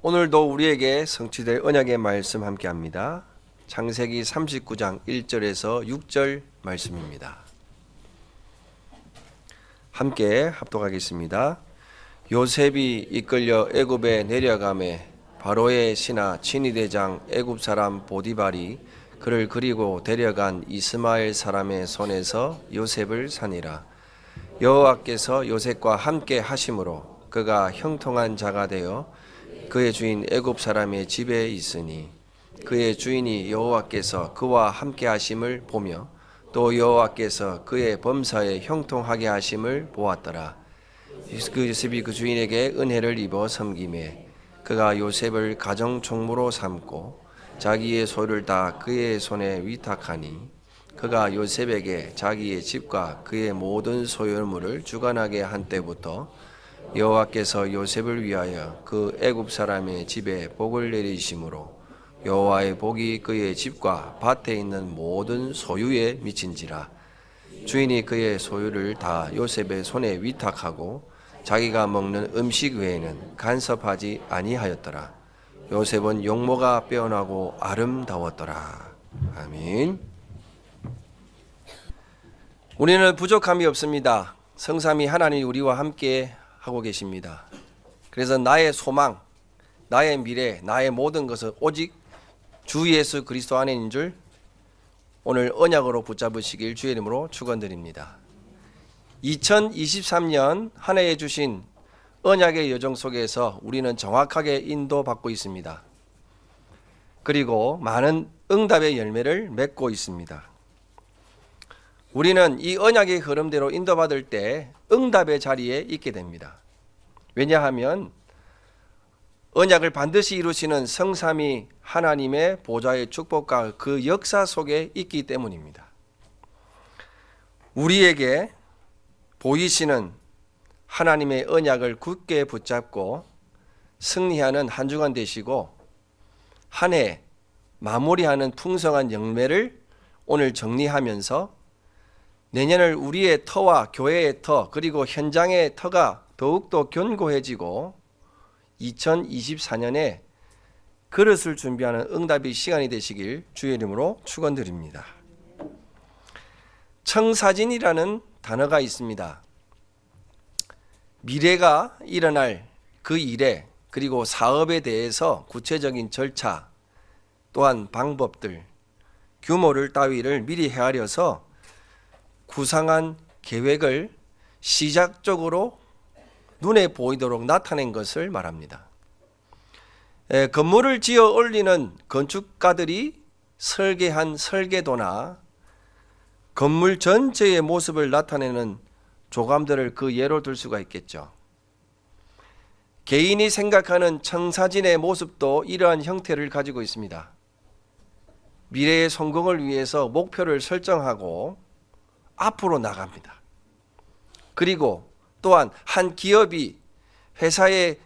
오늘도 우리에게 성취될 언약의 말씀 함께합니다. 창세기 39장 1절에서 6절 말씀입니다. 함께 합독하겠습니다. 요셉이 이끌려 애굽에 내려가매 바로의 신하 친위대장 애굽 사람 보디발이 그를 그리고 데려간 이스마엘 사람의 손에서 요셉을 사니라. 여호와께서 요셉과 함께 하심으로 그가 형통한 자가 되어 그의 주인 애굽 사람의 집에 있으니 그의 주인이 여호와께서 그와 함께 하심을 보며 또 여호와께서 그의 범사에 형통하게 하심을 보았더라. 그 요셉이 그 주인에게 은혜를 입어 섬기매 그가 요셉을 가정 총무로 삼고 자기의 소유를 다 그의 손에 위탁하니 그가 요셉에게 자기의 집과 그의 모든 소유물을 주관하게 한 때부터 여호와께서 요셉을 위하여 그 애굽 사람의 집에 복을 내리심으로 여호와의 복이 그의 집과 밭에 있는 모든 소유에 미친지라. 주인이 그의 소유를 다 요셉의 손에 위탁하고 자기가 먹는 음식 외에는 간섭하지 아니하였더라. 요셉은 용모가 빼어나고 아름다웠더라. 아멘. 우리는 부족함이 없습니다. 성삼위 하나님이 우리와 함께 하고 계십니다. 그래서 나의 소망, 나의 미래, 나의 모든 것은 오직 주 예수 그리스도 안에 있는 줄 오늘 언약으로 붙잡으시길 주의 이름으로 축원드립니다. 2023년 한 해에 주신 언약의 여정 속에서 우리는 정확하게 인도받고 있습니다. 그리고 많은 응답의 열매를 맺고 있습니다. 우리는 이 언약의 흐름대로 인도받을 때 응답의 자리에 있게 됩니다. 왜냐하면 언약을 반드시 이루시는 성삼위 하나님의 보좌의 축복과 그 역사 속에 있기 때문입니다. 우리에게 보이시는 하나님의 언약을 굳게 붙잡고 승리하는 한 주간 되시고 한 해 마무리하는 풍성한 열매를 오늘 정리하면서 내년을 우리의 터와 교회의 터 그리고 현장의 터가 더욱더 견고해지고 2024년에 그릇을 준비하는 응답의 시간이 되시길 주의 이름으로 축원드립니다. 청사진이라는 단어가 있습니다. 미래가 일어날 그 일에 그리고 사업에 대해서 구체적인 절차 또한 방법들 규모를 따위를 미리 헤아려서 구상한 계획을 시작적으로 눈에 보이도록 나타낸 것을 말합니다. 건물을 지어 올리는 건축가들이 설계한 설계도나 건물 전체의 모습을 나타내는 조감들을 그 예로 들 수가 있겠죠. 개인이 생각하는 청사진의 모습도 이러한 형태를 가지고 있습니다. 미래의 성공을 위해서 목표를 설정하고 앞으로 나갑니다. 그리고 또한 한 기업이 회사의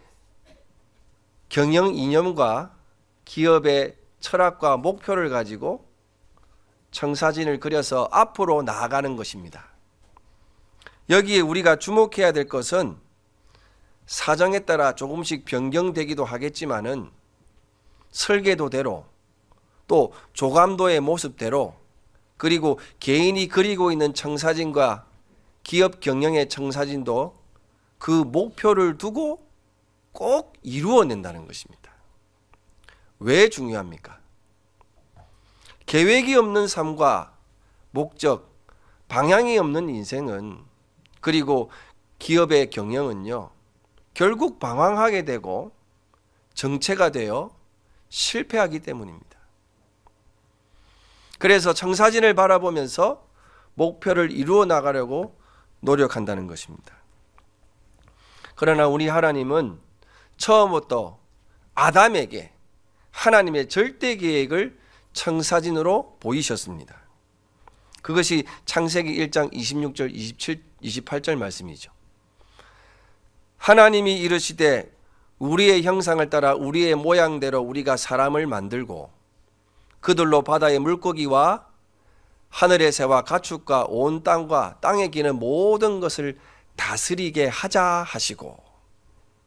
경영 이념과 기업의 철학과 목표를 가지고 청사진을 그려서 앞으로 나아가는 것입니다. 여기에 우리가 주목해야 될 것은 사정에 따라 조금씩 변경되기도 하겠지만은 설계도대로 또 조감도의 모습대로 그리고 개인이 그리고 있는 청사진과 기업 경영의 청사진도 그 목표를 두고 꼭 이루어낸다는 것입니다. 왜 중요합니까? 계획이 없는 삶과 목적, 방향이 없는 인생은 그리고 기업의 경영은요 결국 방황하게 되고 정체가 되어 실패하기 때문입니다. 그래서 청사진을 바라보면서 목표를 이루어 나가려고 노력한다는 것입니다. 그러나 우리 하나님은 처음부터 아담에게 하나님의 절대 계획을 청사진으로 보이셨습니다. 그것이 창세기 1장 26절 28절 말씀이죠. 하나님이 이르시되 우리의 형상을 따라 우리의 모양대로 우리가 사람을 만들고 그들로 바다의 물고기와 하늘의 새와 가축과 온 땅과 땅에 기는 모든 것을 다스리게 하자 하시고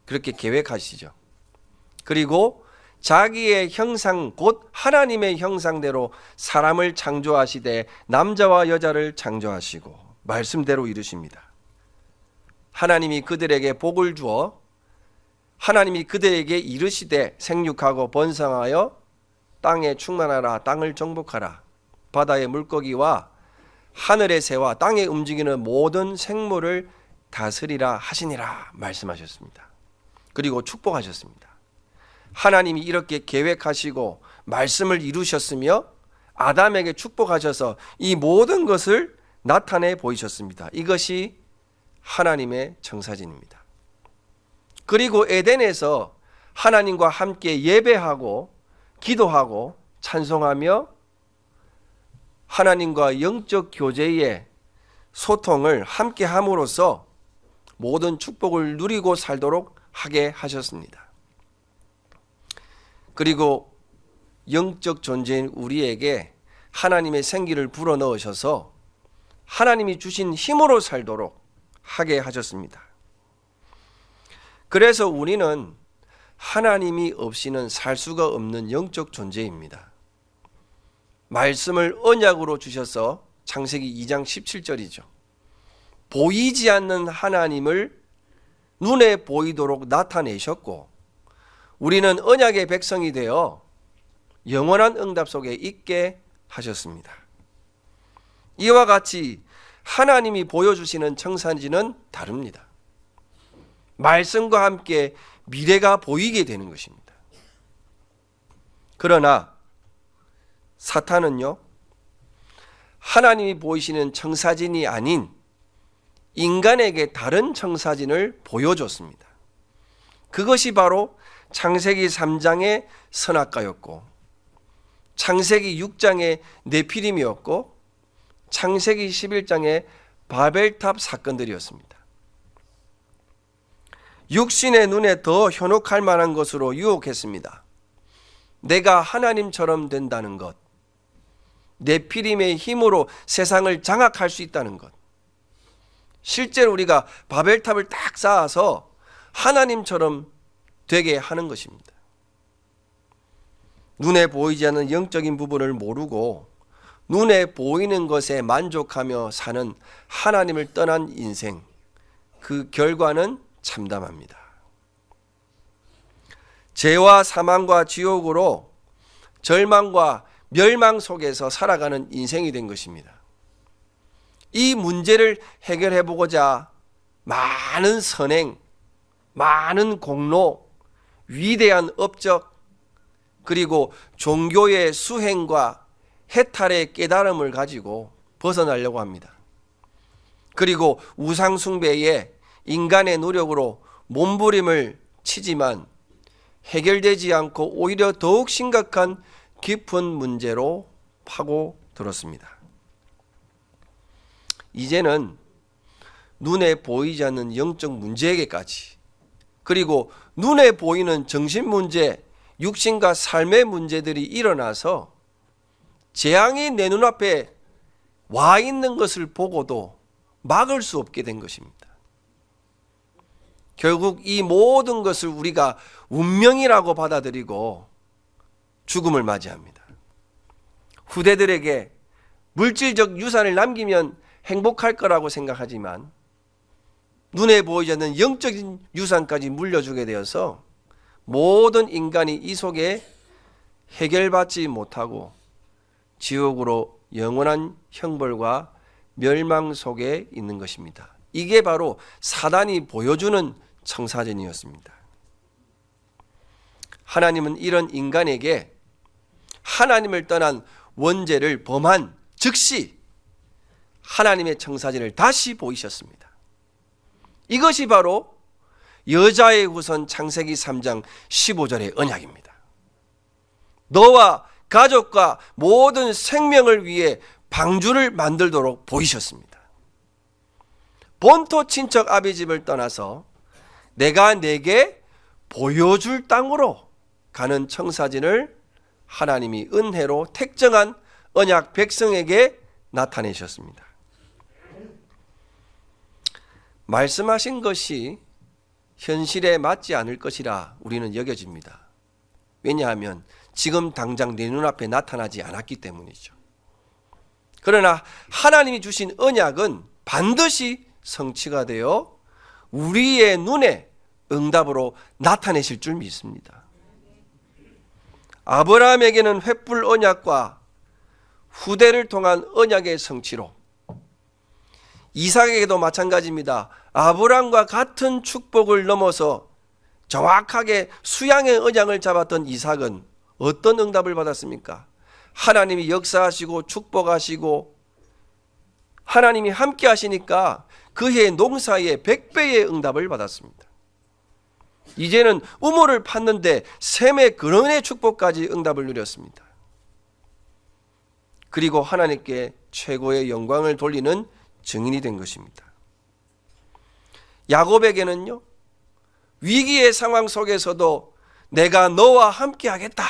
그렇게 계획하시죠. 그리고 자기의 형상 곧 하나님의 형상대로 사람을 창조하시되 남자와 여자를 창조하시고 말씀대로 이루십니다. 하나님이 그들에게 복을 주어 하나님이 그들에게 이르시되 생육하고 번성하여 땅에 충만하라, 땅을 정복하라, 바다의 물고기와 하늘의 새와 땅에 움직이는 모든 생물을 다스리라 하시니라 말씀하셨습니다. 그리고 축복하셨습니다. 하나님이 이렇게 계획하시고 말씀을 이루셨으며 아담에게 축복하셔서 이 모든 것을 나타내 보이셨습니다. 이것이 하나님의 청사진입니다. 그리고 에덴에서 하나님과 함께 예배하고 기도하고 찬송하며 하나님과 영적 교제의 소통을 함께 함으로써 모든 축복을 누리고 살도록 하게 하셨습니다. 그리고 영적 존재인 우리에게 하나님의 생기를 불어넣으셔서 하나님이 주신 힘으로 살도록 하게 하셨습니다. 그래서 우리는 하나님이 없이는 살 수가 없는 영적 존재입니다. 말씀을 언약으로 주셔서 창세기 2장 17절이죠. 보이지 않는 하나님을 눈에 보이도록 나타내셨고 우리는 언약의 백성이 되어 영원한 응답 속에 있게 하셨습니다. 이와 같이 하나님이 보여주시는 청사진은 다릅니다. 말씀과 함께 미래가 보이게 되는 것입니다. 그러나 사탄은요, 하나님이 보이시는 청사진이 아닌 인간에게 다른 청사진을 보여줬습니다. 그것이 바로 창세기 3장의 선악과였고 창세기 6장의 네피림이었고 창세기 11장의 바벨탑 사건들이었습니다. 육신의 눈에 더 현혹할 만한 것으로 유혹했습니다. 내가 하나님처럼 된다는 것, 네피림의 힘으로 세상을 장악할 수 있다는 것, 실제로 우리가 바벨탑을 딱 쌓아서 하나님처럼 되게 하는 것입니다. 눈에 보이지 않는 영적인 부분을 모르고 눈에 보이는 것에 만족하며 사는 하나님을 떠난 인생, 그 결과는 참담합니다. 죄와 사망과 지옥으로 절망과 멸망 속에서 살아가는 인생이 된 것입니다. 이 문제를 해결해 보고자 많은 선행, 많은 공로, 위대한 업적, 그리고 종교의 수행과 해탈의 깨달음을 가지고 벗어나려고 합니다. 그리고 우상숭배에 인간의 노력으로 몸부림을 치지만 해결되지 않고 오히려 더욱 심각한 깊은 문제로 파고들었습니다. 이제는 눈에 보이지 않는 영적 문제에게까지, 그리고 눈에 보이는 정신 문제, 육신과 삶의 문제들이 일어나서 재앙이 내 눈앞에 와 있는 것을 보고도 막을 수 없게 된 것입니다. 결국 이 모든 것을 우리가 운명이라고 받아들이고 죽음을 맞이합니다. 후대들에게 물질적 유산을 남기면 행복할 거라고 생각하지만 눈에 보이지 않는 영적인 유산까지 물려주게 되어서 모든 인간이 이 속에 해결받지 못하고 지옥으로 영원한 형벌과 멸망 속에 있는 것입니다. 이게 바로 사단이 보여주는 청사진이었습니다. 하나님은 이런 인간에게 하나님을 떠난 원죄를 범한 즉시 하나님의 청사진을 다시 보이셨습니다. 이것이 바로 여자의 후손 창세기 3장 15절의 언약입니다. 너와 가족과 모든 생명을 위해 방주를 만들도록 보이셨습니다. 본토 친척 아비집을 떠나서 내가 내게 보여줄 땅으로 가는 청사진을 하나님이 은혜로 택정한 언약 백성에게 나타내셨습니다. 말씀하신 것이 현실에 맞지 않을 것이라 우리는 여겨집니다. 왜냐하면 지금 당장 내 눈앞에 나타나지 않았기 때문이죠. 그러나 하나님이 주신 언약은 반드시 성취가 되어 우리의 눈에 응답으로 나타내실 줄 믿습니다. 아브라함에게는 횃불 언약과 후대를 통한 언약의 성취로, 이삭에게도 마찬가지입니다. 아브라함과 같은 축복을 넘어서 정확하게 수양의 언약을 잡았던 이삭은 어떤 응답을 받았습니까? 하나님이 역사하시고 축복하시고 하나님이 함께 하시니까 그의 농사에 100배의 응답을 받았습니다. 이제는 우물을 팠는데 샘의 근원의 축복까지 응답을 누렸습니다. 그리고 하나님께 최고의 영광을 돌리는 증인이 된 것입니다. 야곱에게는요, 위기의 상황 속에서도 내가 너와 함께 하겠다,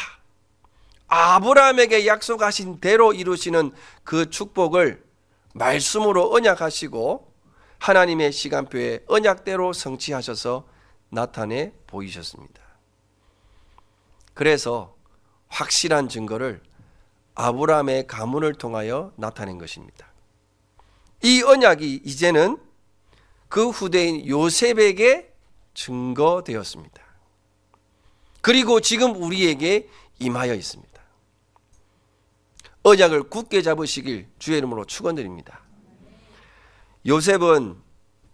아브라함에게 약속하신 대로 이루시는 그 축복을 말씀으로 언약하시고 하나님의 시간표에 언약대로 성취하셔서 나타내 보이셨습니다. 그래서 확실한 증거를 아브라함의 가문을 통하여 나타낸 것입니다. 이 언약이 이제는 그 후대인 요셉에게 증거되었습니다. 그리고 지금 우리에게 임하여 있습니다. 언약을 굳게 잡으시길 주의 이름으로 축원드립니다. 요셉은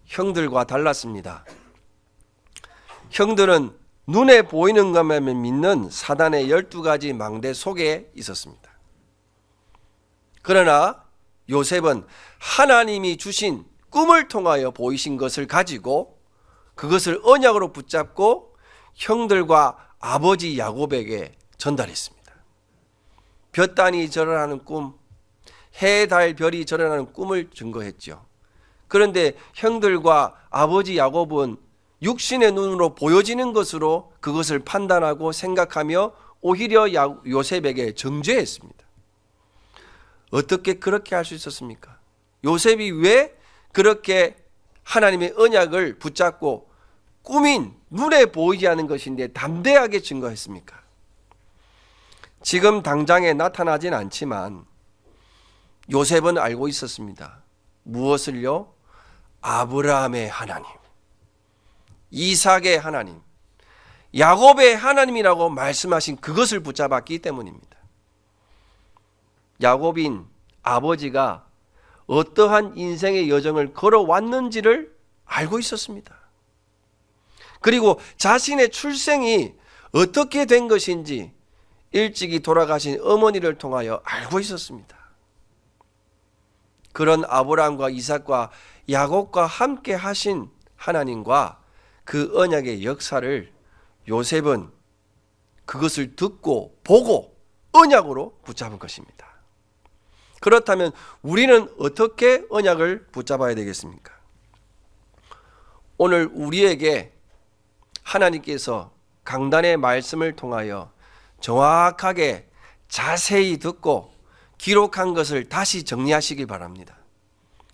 형들과 달랐습니다. 형들은 눈에 보이는 것만 믿는 사단의 12가지 망대 속에 있었습니다. 그러나 요셉은 하나님이 주신 꿈을 통하여 보이신 것을 가지고 그것을 언약으로 붙잡고 형들과 아버지 야곱에게 전달했습니다. 볕단이 절하는 꿈, 해, 달, 별이 절하는 꿈을 증거했죠. 그런데 형들과 아버지 야곱은 육신의 눈으로 보여지는 것으로 그것을 판단하고 생각하며 오히려 요셉에게 정죄했습니다. 어떻게 그렇게 할 수 있었습니까? 요셉이 왜 그렇게 하나님의 언약을 붙잡고 꿈인 눈에 보이지 않는 것인데 담대하게 증거했습니까? 지금 당장에 나타나진 않지만 요셉은 알고 있었습니다. 무엇을요? 아브라함의 하나님, 이삭의 하나님, 야곱의 하나님이라고 말씀하신 그것을 붙잡았기 때문입니다. 야곱인 아버지가 어떠한 인생의 여정을 걸어왔는지를 알고 있었습니다. 그리고 자신의 출생이 어떻게 된 것인지 일찍이 돌아가신 어머니를 통하여 알고 있었습니다. 그런 아브라함과 이삭과 야곱과 함께 하신 하나님과 그 언약의 역사를 요셉은 그것을 듣고 보고 언약으로 붙잡은 것입니다. 그렇다면 우리는 어떻게 언약을 붙잡아야 되겠습니까? 오늘 우리에게 하나님께서 강단의 말씀을 통하여 정확하게 자세히 듣고 기록한 것을 다시 정리하시기 바랍니다.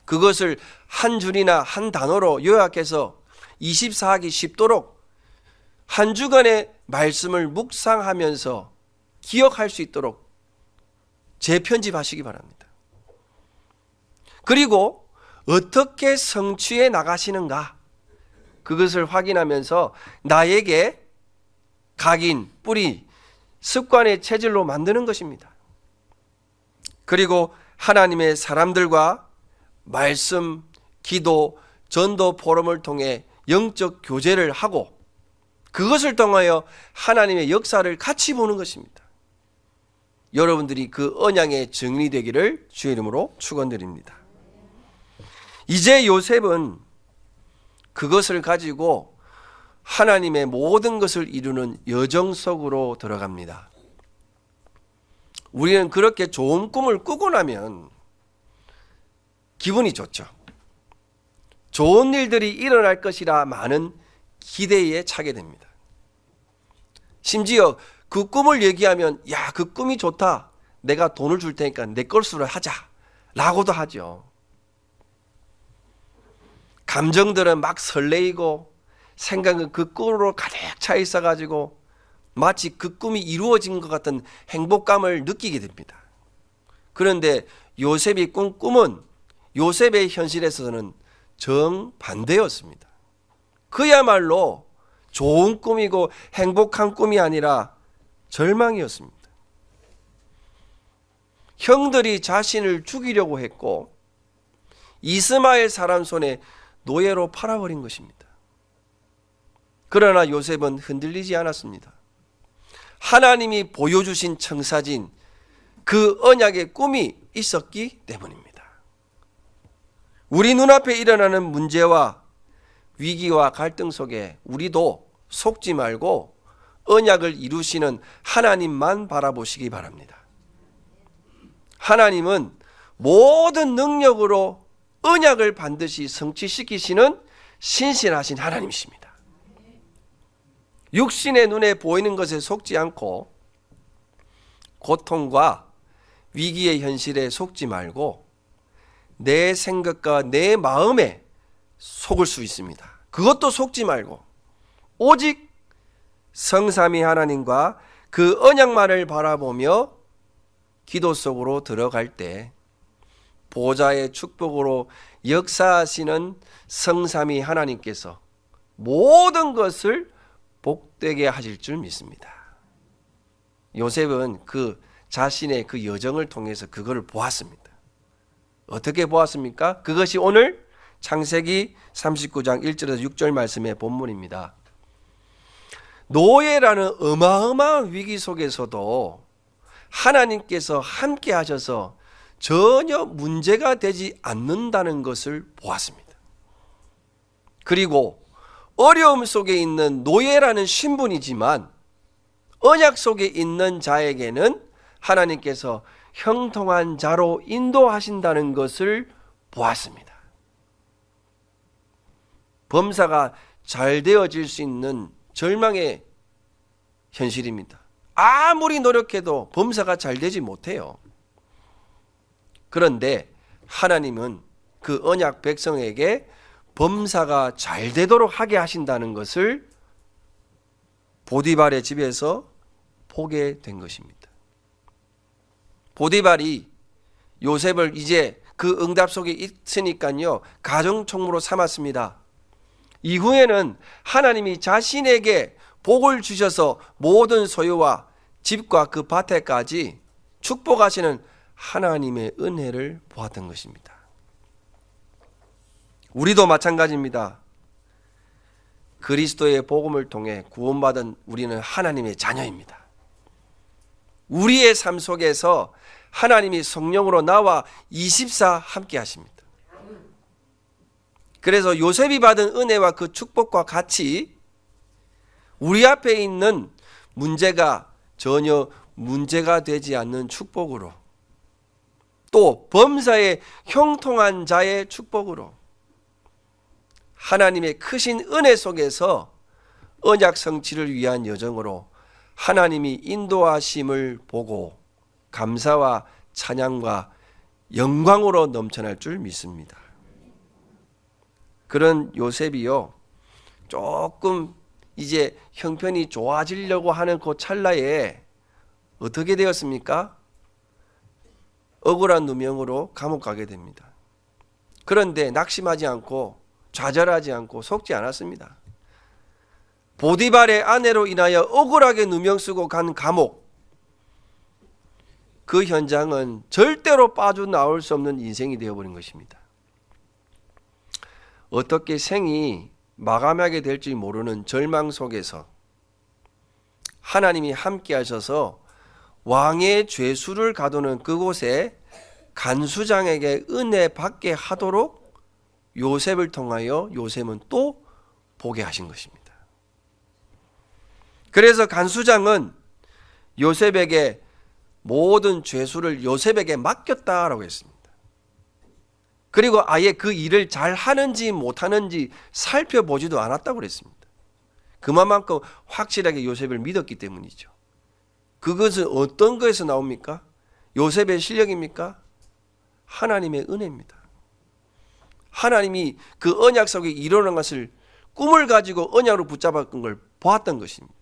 그것을 한 줄이나 한 단어로 요약해서 24하기 쉽도록 한 주간의 말씀을 묵상하면서 기억할 수 있도록 재편집하시기 바랍니다. 그리고 어떻게 성취해 나가시는가, 그것을 확인하면서 나에게 각인, 뿌리, 습관의 체질로 만드는 것입니다. 그리고 하나님의 사람들과 말씀, 기도, 전도 포럼을 통해 영적 교제를 하고 그것을 통하여 하나님의 역사를 같이 보는 것입니다. 여러분들이 그 언약의 증인이 되기를 주의 이름으로 축원드립니다. 이제 요셉은 그것을 가지고 하나님의 모든 것을 이루는 여정 속으로 들어갑니다. 우리는 그렇게 좋은 꿈을 꾸고 나면 기분이 좋죠. 좋은 일들이 일어날 것이라 많은 기대에 차게 됩니다. 심지어 그 꿈을 얘기하면 야, 그 꿈이 좋다, 내가 돈을 줄 테니까 내 것으로 하자 라고도 하죠. 감정들은 막 설레이고 생각은 그 꿈으로 가득 차 있어가지고 마치 그 꿈이 이루어진 것 같은 행복감을 느끼게 됩니다. 그런데 요셉이 꾼 꿈은 요셉의 현실에서는 정반대였습니다. 그야말로 좋은 꿈이고 행복한 꿈이 아니라 절망이었습니다. 형들이 자신을 죽이려고 했고 이스마엘 사람 손에 노예로 팔아버린 것입니다. 그러나 요셉은 흔들리지 않았습니다. 하나님이 보여주신 청사진, 그 언약의 꿈이 있었기 때문입니다. 우리 눈앞에 일어나는 문제와 위기와 갈등 속에 우리도 속지 말고 언약을 이루시는 하나님만 바라보시기 바랍니다. 하나님은 모든 능력으로 언약을 반드시 성취시키시는 신실하신 하나님이십니다. 육신의 눈에 보이는 것에 속지 않고 고통과 위기의 현실에 속지 말고 내 생각과 내 마음에 속을 수 있습니다. 그것도 속지 말고 오직 성삼위 하나님과 그 언약만을 바라보며 기도 속으로 들어갈 때 보좌의 축복으로 역사하시는 성삼위 하나님께서 모든 것을 복되게 하실 줄 믿습니다. 요셉은 그 자신의 그 여정을 통해서 그거를 보았습니다. 어떻게 보았습니까? 그것이 오늘 창세기 39장 1절에서 6절 말씀의 본문입니다. 노예라는 어마어마한 위기 속에서도 하나님께서 함께 하셔서 전혀 문제가 되지 않는다는 것을 보았습니다. 그리고 어려움 속에 있는 노예라는 신분이지만 언약 속에 있는 자에게는 하나님께서 형통한 자로 인도하신다는 것을 보았습니다. 범사가 잘 되어질 수 있는 절망의 현실입니다. 아무리 노력해도 범사가 잘 되지 못해요. 그런데 하나님은 그 언약 백성에게 범사가 잘 되도록 하게 하신다는 것을 보디발의 집에서 보게 된 것입니다. 보디발이 요셉을 이제 그 응답 속에 있으니까요, 가정총무로 삼았습니다. 이후에는 하나님이 자신에게 복을 주셔서 모든 소유와 집과 그 밭에까지 축복하시는 하나님의 은혜를 보았던 것입니다. 우리도 마찬가지입니다. 그리스도의 복음을 통해 구원받은 우리는 하나님의 자녀입니다. 우리의 삶 속에서 하나님이 성령으로 나와 24 함께 하십니다. 그래서 요셉이 받은 은혜와 그 축복과 같이 우리 앞에 있는 문제가 전혀 문제가 되지 않는 축복으로, 또 범사의 형통한 자의 축복으로 하나님의 크신 은혜 속에서 언약 성취를 위한 여정으로 하나님이 인도하심을 보고 감사와 찬양과 영광으로 넘쳐날 줄 믿습니다. 그런 요셉이요, 조금 이제 형편이 좋아지려고 하는 그 찰나에 어떻게 되었습니까? 억울한 누명으로 감옥 가게 됩니다. 그런데 낙심하지 않고 좌절하지 않고 속지 않았습니다. 보디발의 아내로 인하여 억울하게 누명 쓰고 간 감옥, 그 현장은 절대로 빠져나올 수 없는 인생이 되어버린 것입니다. 어떻게 생이 마감하게 될지 모르는 절망 속에서 하나님이 함께 하셔서 왕의 죄수를 가두는 그곳에 간수장에게 은혜 받게 하도록 요셉을 통하여 요셉은 또 보게 하신 것입니다. 그래서 간수장은 요셉에게 모든 죄수를 요셉에게 맡겼다라고 했습니다. 그리고 아예 그 일을 잘 하는지 못하는지 살펴보지도 않았다고 그랬습니다. 그만큼 확실하게 요셉을 믿었기 때문이죠. 그것은 어떤 것에서 나옵니까? 요셉의 실력입니까? 하나님의 은혜입니다. 하나님이 그 언약 속에 이루어난 것을 꿈을 가지고 언약으로 붙잡았던 걸 보았던 것입니다.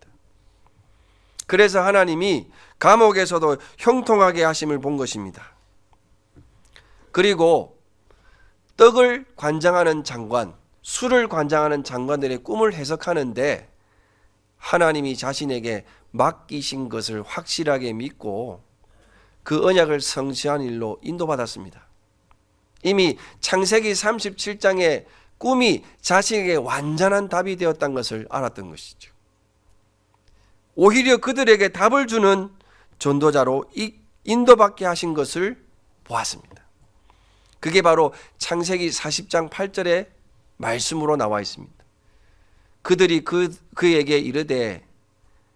그래서 하나님이 감옥에서도 형통하게 하심을 본 것입니다. 그리고 떡을 관장하는 장관, 술을 관장하는 장관들의 꿈을 해석하는데 하나님이 자신에게 맡기신 것을 확실하게 믿고 그 언약을 성취한 일로 인도받았습니다. 이미 창세기 37장의 꿈이 자신에게 완전한 답이 되었다는 것을 알았던 것이죠. 오히려 그들에게 답을 주는 전도자로 인도받게 하신 것을 보았습니다. 그게 바로 창세기 40장 8절의 말씀으로 나와 있습니다. 그들이 그에게 이르되,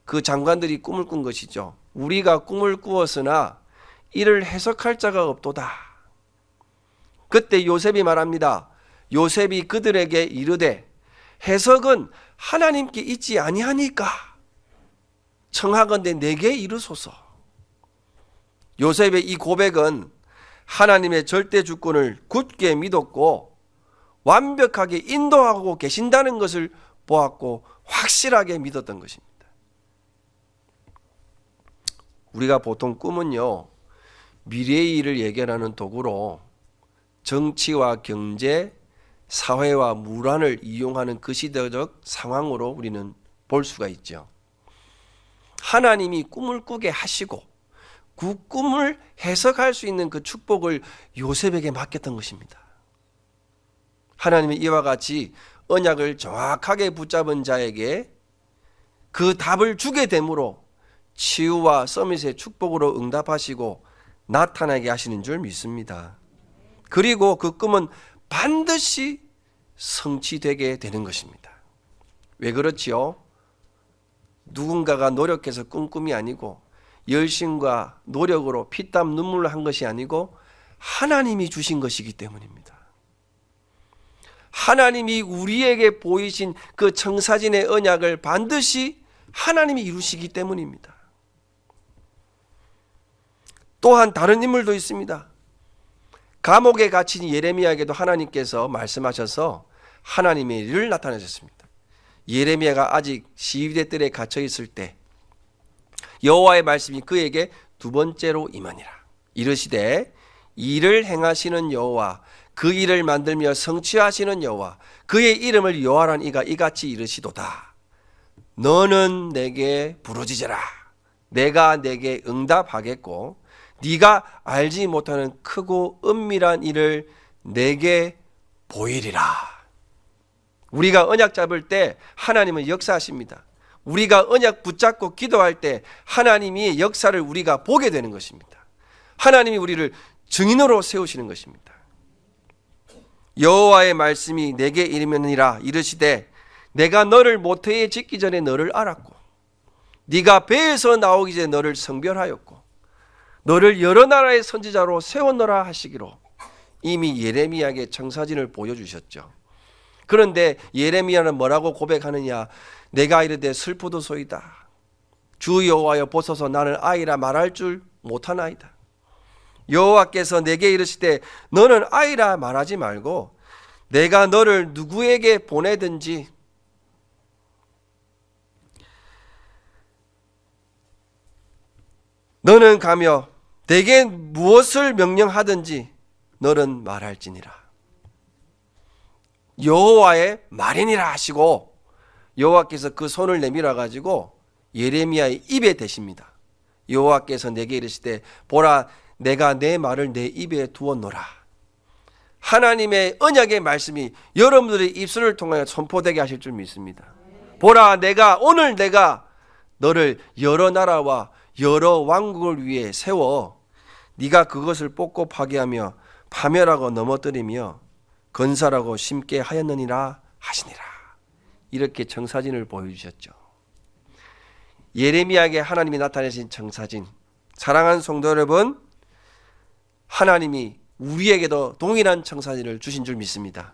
그 장관들이 꿈을 꾼 것이죠. 우리가 꿈을 꾸었으나 이를 해석할 자가 없도다. 그때 요셉이 말합니다. 요셉이 그들에게 이르되, 해석은 하나님께 있지 아니하니까 청하건대 내게 이르소서. 요셉의 이 고백은 하나님의 절대 주권을 굳게 믿었고 완벽하게 인도하고 계신다는 것을 보았고 확실하게 믿었던 것입니다. 우리가 보통 꿈은요, 미래의 일을 예견하는 도구로 정치와 경제, 사회와 물안을 이용하는 그 시대적 상황으로 우리는 볼 수가 있죠. 하나님이 꿈을 꾸게 하시고 그 꿈을 해석할 수 있는 그 축복을 요셉에게 맡겼던 것입니다. 하나님이 이와 같이 언약을 정확하게 붙잡은 자에게 그 답을 주게 되므로 치유와 서밋의 축복으로 응답하시고 나타나게 하시는 줄 믿습니다. 그리고 그 꿈은 반드시 성취되게 되는 것입니다. 왜 그렇지요? 누군가가 노력해서 꾼 꿈이 아니고 열심과 노력으로 피땀 눈물로 한 것이 아니고 하나님이 주신 것이기 때문입니다. 하나님이 우리에게 보이신 그 청사진의 언약을 반드시 하나님이 이루시기 때문입니다. 또한 다른 인물도 있습니다. 감옥에 갇힌 예레미야에게도 하나님께서 말씀하셔서 하나님의 일을 나타내셨습니다. 예레미야가 아직 시위대 뜰에 갇혀 있을 때 여호와의 말씀이 그에게 두 번째로 임하니라. 이르시되, 일을 행하시는 여호와, 그 일을 만들며 성취하시는 여호와, 그의 이름을 여호와란 이가 이같이 이르시도다. 너는 내게 부르짖으라. 내가 내게 응답하겠고 네가 알지 못하는 크고 은밀한 일을 내게 보이리라. 우리가 언약 잡을 때 하나님은 역사하십니다. 우리가 언약 붙잡고 기도할 때 하나님이 역사를 우리가 보게 되는 것입니다. 하나님이 우리를 증인으로 세우시는 것입니다. 여호와의 말씀이 내게 이르면이라. 이르시되, 내가 너를 모태에 짓기 전에 너를 알았고 네가 배에서 나오기 전에 너를 성별하였고 너를 여러 나라의 선지자로 세웠노라 하시기로 이미 예레미야에게 청사진을 보여주셨죠. 그런데 예레미야는 뭐라고 고백하느냐? 내가 이르되 슬프도소이다. 주 여호와여 보소서, 나는 아이라 말할 줄 못하나이다. 여호와께서 내게 이르시되, 너는 아이라 말하지 말고 내가 너를 누구에게 보내든지 너는 가며 내게 무엇을 명령하든지 너는 말할지니라. 여호와의 말이니라 하시고 여호와께서 그 손을 내밀어 가지고 예레미야의 입에 대십니다. 여호와께서 내게 이르시되, 보라, 내가 내 말을 내 입에 두었노라. 하나님의 언약의 말씀이 여러분들의 입술을 통하여 선포되게 하실 줄 믿습니다. 보라, 오늘 내가 너를 여러 나라와 여러 왕국을 위해 세워 네가 그것을 뽑고 파괴하며 파멸하고 넘어뜨리며 건설하고 심게 하였느니라 하시니라. 이렇게 청사진을 보여주셨죠. 예레미야에게 하나님이 나타내신 청사진, 사랑하는 성도 여러분, 하나님이 우리에게도 동일한 청사진을 주신 줄 믿습니다.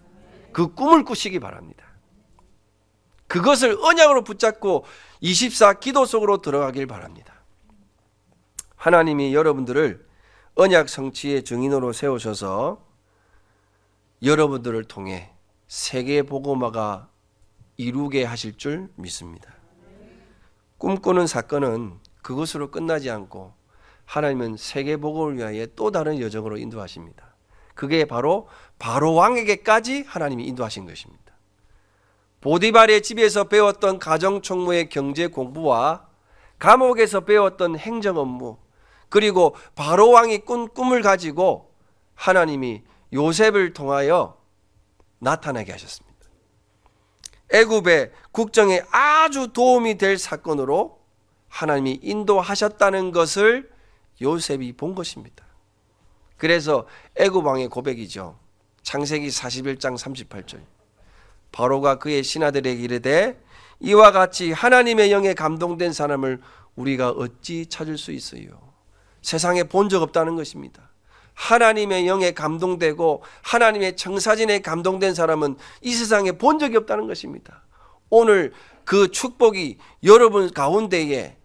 그 꿈을 꾸시기 바랍니다. 그것을 언약으로 붙잡고 24 기도 속으로 들어가길 바랍니다. 하나님이 여러분들을 언약 성취의 증인으로 세우셔서 여러분들을 통해 세계 복음화가 이루게 하실 줄 믿습니다. 꿈꾸는 사건은 그것으로 끝나지 않고 하나님은 세계 복음을 위하여 또 다른 여정으로 인도하십니다. 그게 바로 바로 왕에게까지 하나님이 인도하신 것입니다. 보디발의 집에서 배웠던 가정총무의 경제 공부와 감옥에서 배웠던 행정 업무, 그리고 바로 왕이 꾼 꿈을 가지고 하나님이 요셉을 통하여 나타나게 하셨습니다. 애굽의 국정에 아주 도움이 될 사건으로 하나님이 인도하셨다는 것을 요셉이 본 것입니다. 그래서 애굽 왕의 고백이죠. 창세기 41장 38절. 바로가 그의 신하들에게 이르되 이와 같이 하나님의 영에 감동된 사람을 우리가 어찌 찾을 수 있어요? 세상에 본 적 없다는 것입니다. 하나님의 영에 감동되고 하나님의 청사진에 감동된 사람은 이 세상에 본 적이 없다는 것입니다. 오늘 그 축복이 여러분 가운데에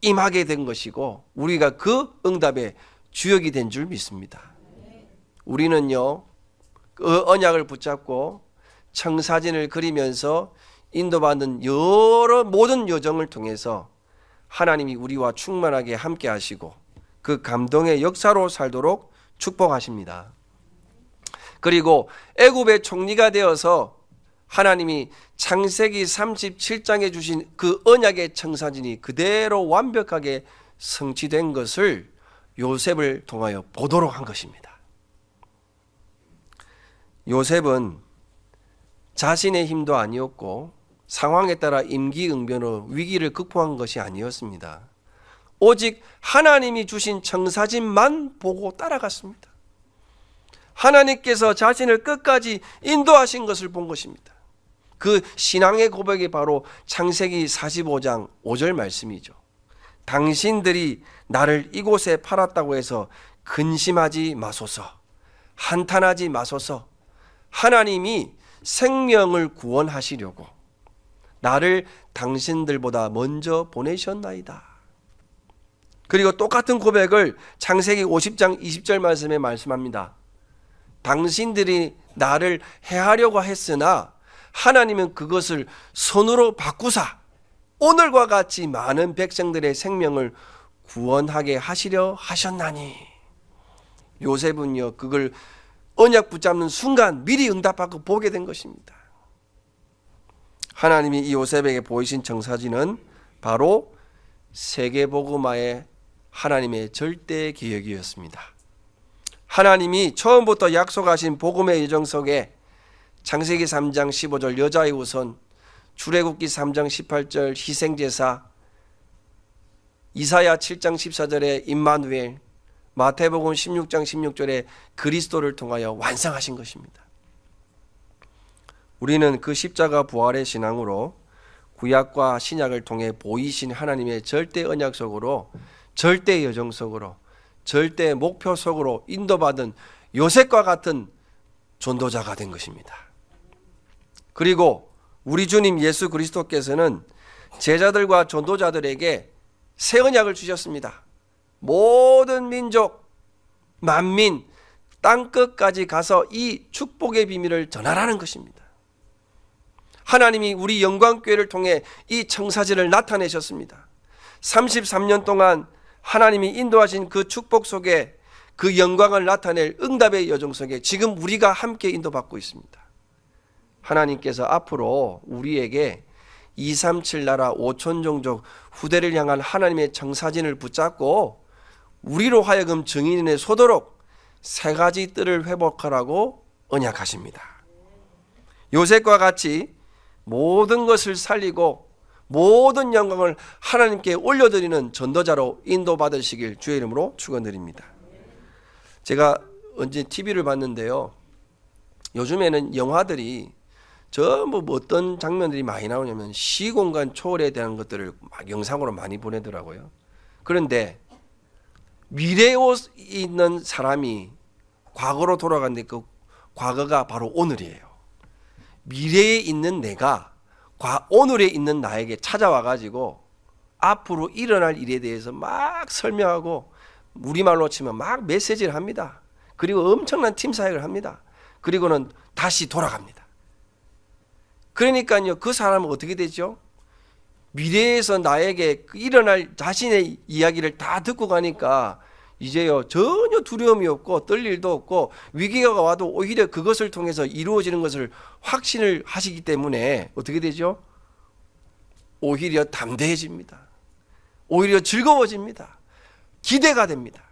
임하게 된 것이고 우리가 그 응답의 주역이 된 줄 믿습니다. 우리는요, 그 언약을 붙잡고 청사진을 그리면서 인도받는 모든 여정을 통해서 하나님이 우리와 충만하게 함께 하시고 그 감동의 역사로 살도록 축복하십니다. 그리고 애굽의 총리가 되어서 하나님이 창세기 37장에 주신 그 언약의 청사진이 그대로 완벽하게 성취된 것을 요셉을 통하여 보도록 한 것입니다. 요셉은 자신의 힘도 아니었고 상황에 따라 임기응변으로 위기를 극복한 것이 아니었습니다. 오직 하나님이 주신 청사진만 보고 따라갔습니다. 하나님께서 자신을 끝까지 인도하신 것을 본 것입니다. 그 신앙의 고백이 바로 창세기 45장 5절 말씀이죠. 당신들이 나를 이곳에 팔았다고 해서 근심하지 마소서, 한탄하지 마소서. 하나님이 생명을 구원하시려고 나를 당신들보다 먼저 보내셨나이다. 그리고 똑같은 고백을 창세기 50장 20절 말씀에 말씀합니다. 당신들이 나를 해하려고 했으나 하나님은 그것을 선으로 바꾸사 오늘과 같이 많은 백성들의 생명을 구원하게 하시려 하셨나니. 요셉은요, 그걸 언약 붙잡는 순간 미리 응답받고 보게 된 것입니다. 하나님이 이 요셉에게 보이신 청사진은 바로 세계복음화의 하나님의 절대 계획이었습니다. 하나님이 처음부터 약속하신 복음의 여정 속에 창세기 3장 15절 여자의 우선, 출애굽기 3장 18절 희생제사, 이사야 7장 14절에 임마누엘, 마태복음 16장 16절에 그리스도를 통하여 완성하신 것입니다. 우리는 그 십자가 부활의 신앙으로 구약과 신약을 통해 보이신 하나님의 절대 언약 속으로, 절대 여정 속으로, 절대 목표 속으로 인도받은 요셉과 같은 전도자가 된 것입니다. 그리고 우리 주님 예수 그리스도께서는 제자들과 전도자들에게 새 언약을 주셨습니다. 모든 민족, 만민, 땅끝까지 가서 이 축복의 비밀을 전하라는 것입니다. 하나님이 우리 영광교회를 통해 이 청사진을 나타내셨습니다. 33년 동안 하나님이 인도하신 그 축복 속에 그 영광을 나타낼 응답의 여정 속에 지금 우리가 함께 인도받고 있습니다. 하나님께서 앞으로 우리에게 237 나라 5천 종족 후대를 향한 하나님의 청사진을 붙잡고 우리로 하여금 증인의 소도록 세 가지 뜰을 회복하라고 언약하십니다. 요셉과 같이 모든 것을 살리고 모든 영광을 하나님께 올려드리는 전도자로 인도받으시길 주의 이름으로 축원드립니다. 제가 언제 TV를 봤는데요, 요즘에는 영화들이 전부 어떤 장면들이 많이 나오냐면 시공간 초월에 대한 것들을 막 영상으로 많이 보내더라고요. 그런데 미래에 있는 사람이 과거로 돌아갔는데 그 과거가 바로 오늘이에요. 미래에 있는 내가 오늘에 있는 나에게 찾아와 가지고 앞으로 일어날 일에 대해서 막 설명하고 우리말로 치면 막 메시지를 합니다. 그리고 엄청난 팀 사역을 합니다. 그리고는 다시 돌아갑니다. 그러니까요, 그 사람은 어떻게 되죠? 미래에서 나에게 일어날 자신의 이야기를 다 듣고 가니까 이제요 전혀 두려움이 없고 떨릴 일도 없고 위기가 와도 오히려 그것을 통해서 이루어지는 것을 확신을 하시기 때문에 어떻게 되죠? 오히려 담대해집니다. 오히려 즐거워집니다. 기대가 됩니다.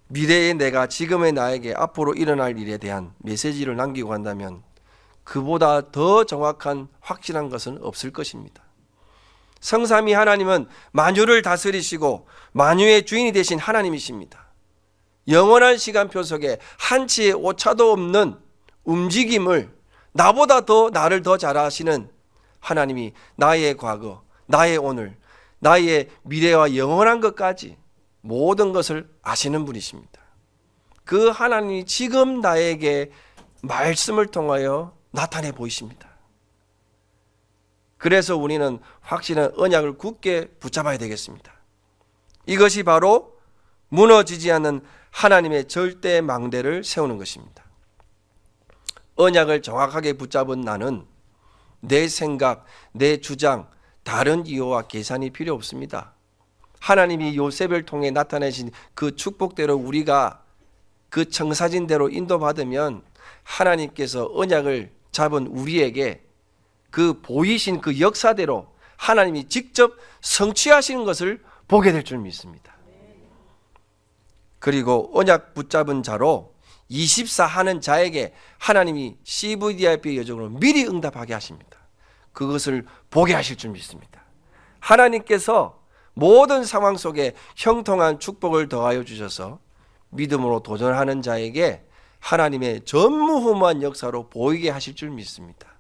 미래의 내가 지금의 나에게 앞으로 일어날 일에 대한 메시지를 남기고 간다면 그보다 더 정확한 확실한 것은 없을 것입니다. 성삼위 하나님은 만유를 다스리시고 만유의 주인이 되신 하나님이십니다. 영원한 시간표 속에 한치의 오차도 없는 움직임을 나보다 더 나를 더 잘 아시는 하나님이 나의 과거, 나의 오늘, 나의 미래와 영원한 것까지 모든 것을 아시는 분이십니다. 그 하나님이 지금 나에게 말씀을 통하여 나타내 보이십니다. 그래서 우리는 확실한 언약을 굳게 붙잡아야 되겠습니다. 이것이 바로 무너지지 않는 하나님의 절대 망대를 세우는 것입니다. 언약을 정확하게 붙잡은 나는 내 생각, 내 주장, 다른 이유와 계산이 필요 없습니다. 하나님이 요셉을 통해 나타내신 그 축복대로 우리가 그 청사진대로 인도받으면 하나님께서 언약을 잡은 우리에게 그 보이신 그 역사대로 하나님이 직접 성취하시는 것을 보게 될 줄 믿습니다. 그리고 언약 붙잡은 자로 24 하는 자에게 하나님이 CVDIP 여정으로 미리 응답하게 하십니다. 그것을 보게 하실 줄 믿습니다. 하나님께서 모든 상황 속에 형통한 축복을 더하여 주셔서 믿음으로 도전하는 자에게 하나님의 전무후무한 역사로 보이게 하실 줄 믿습니다.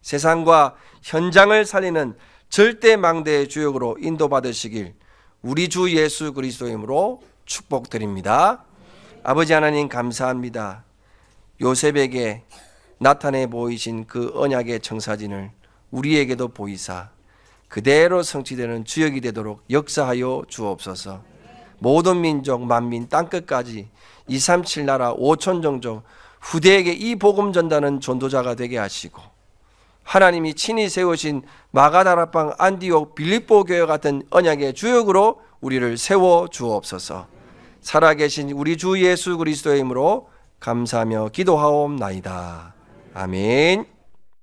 세상과 현장을 살리는 절대 망대의 주역으로 인도받으시길 우리 주 예수 그리스도의 이름으로 축복드립니다. 아버지 하나님 감사합니다. 요셉에게 나타내 보이신 그 언약의 청사진을 우리에게도 보이사 그대로 성취되는 주역이 되도록 역사하여 주옵소서. 모든 민족 만민 땅끝까지 237 나라 5천 종족 후대에게 이 복음 전다는 전도자가 되게 하시고 하나님이 친히 세우신 마가다락방 안디옥 빌립보 교회 같은 언약의 주역으로 우리를 세워 주옵소서. 살아계신 우리 주 예수 그리스도의 이름으로 감사하며 기도하옵나이다. 아멘.